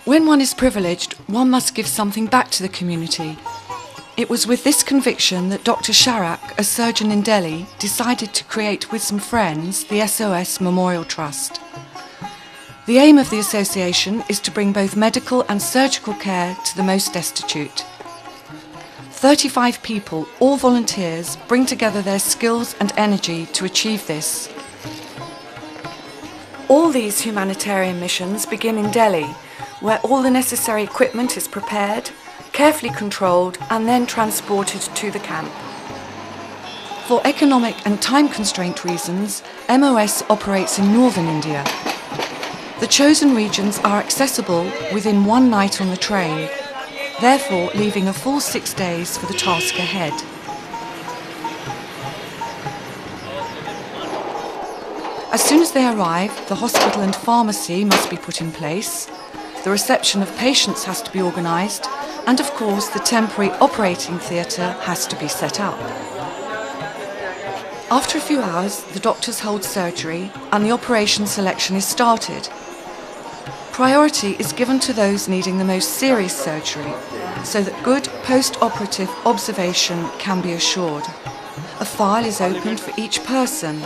When one is privileged, one must give something back to the community. It was with this conviction that Dr. Charak, a surgeon in Delhi, decided to create with some friends the SOS Memorial Trust. The aim of the association is to bring both medical and surgical care to the most destitute. 35 people, all volunteers, bring together their skills and energy to achieve this. All these humanitarian missions begin in Delhi, where all the necessary equipment is prepared, carefully controlled and then transported to the camp. For economic and time constraint reasons, MOS operates in northern India. The chosen regions are accessible within one night on the train, therefore leaving a full 6 days for the task ahead. As soon as they arrive, the hospital and pharmacy must be put in place, the reception of patients has to be organised, and of course the temporary operating theatre has to be set up. After a few hours, the doctors hold surgery and the operation selection is started. Priority is given to those needing the most serious surgery, so that good post-operative observation can be assured. A file is opened for each person,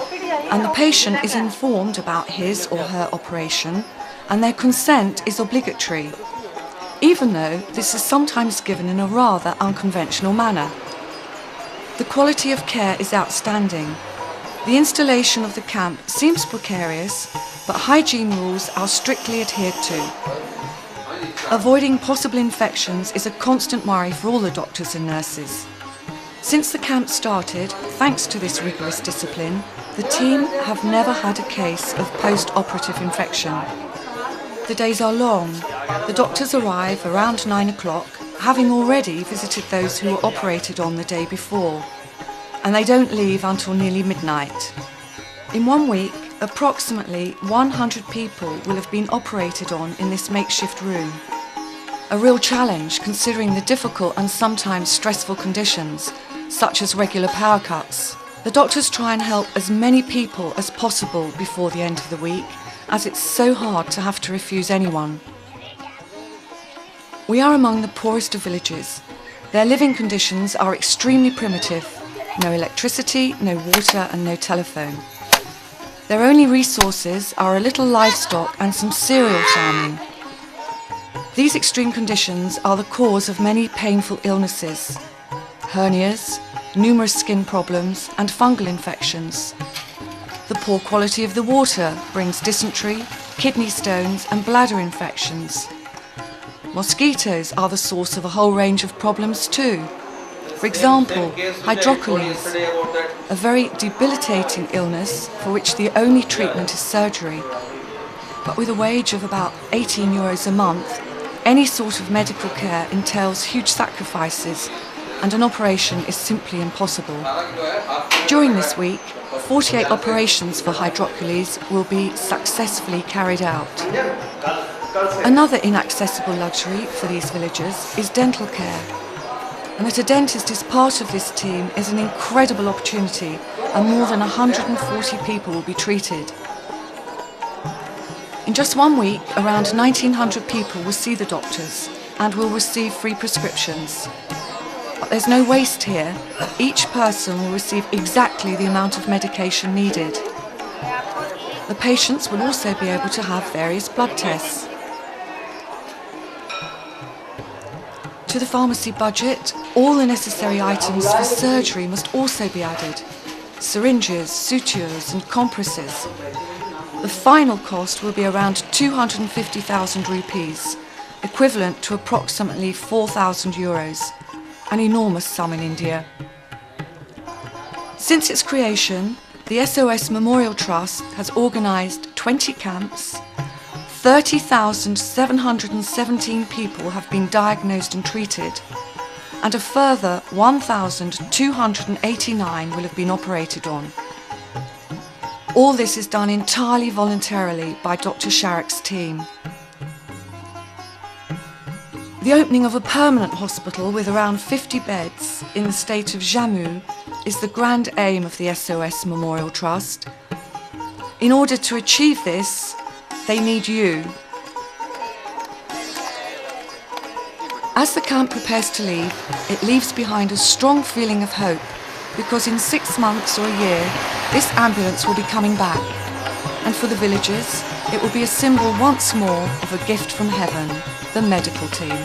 and the patient is informed about his or her operation, and their consent is obligatory, even though this is sometimes given in a rather unconventional manner. The quality of care is outstanding. The installation of the camp seems precarious, but hygiene rules are strictly adhered to. Avoiding possible infections is a constant worry for all the doctors and nurses. Since the camp started, thanks to this rigorous discipline, the team have never had a case of post-operative infection. The days are long. The doctors arrive around 9 o'clock, having already visited those who were operated on the day before, and they don't leave until nearly midnight. In 1 week, approximately 100 people will have been operated on in this makeshift room. A real challenge considering the difficult and sometimes stressful conditions, such as regular power cuts. The doctors try and help as many people as possible before the end of the week, as it's so hard to have to refuse anyone. We are among the poorest of villages. Their living conditions are extremely primitive. No electricity, no water and no telephone. Their only resources are a little livestock and some cereal farming. These extreme conditions are the cause of many painful illnesses, hernias, numerous skin problems and fungal infections. The poor quality of the water brings dysentery, kidney stones and bladder infections. Mosquitoes are the source of a whole range of problems too. For example, hydrocoles, a very debilitating illness for which the only treatment is surgery. But with a wage of about €18 a month, any sort of medical care entails huge sacrifices and an operation is simply impossible. During this week, 48 operations for hydrocoles will be successfully carried out. Another inaccessible luxury for these villagers is dental care. And that a dentist is part of this team is an incredible opportunity, and more than 140 people will be treated. In just 1 week, around 1,900 people will see the doctors and will receive free prescriptions. But there's no waste here. Each person will receive exactly the amount of medication needed. The patients will also be able to have various blood tests. To the pharmacy budget, all the necessary items for surgery must also be added. Syringes, sutures and compresses. The final cost will be around 250,000 rupees, equivalent to approximately €4,000, an enormous sum in India. Since its creation, the SOS Memorial Trust has organised 20 camps. 30,717 people have been diagnosed and treated. and a further 1,289 will have been operated on. All this is done entirely voluntarily by Dr. Charak's team. The opening of a permanent hospital with around 50 beds in the state of Jammu is the grand aim of the SOS Memorial Trust. In order to achieve this, they need you. As the camp prepares to leave, it leaves behind a strong feeling of hope, because in 6 months or a year, this ambulance will be coming back. And for the villagers, it will be a symbol once more of a gift from heaven, the medical team.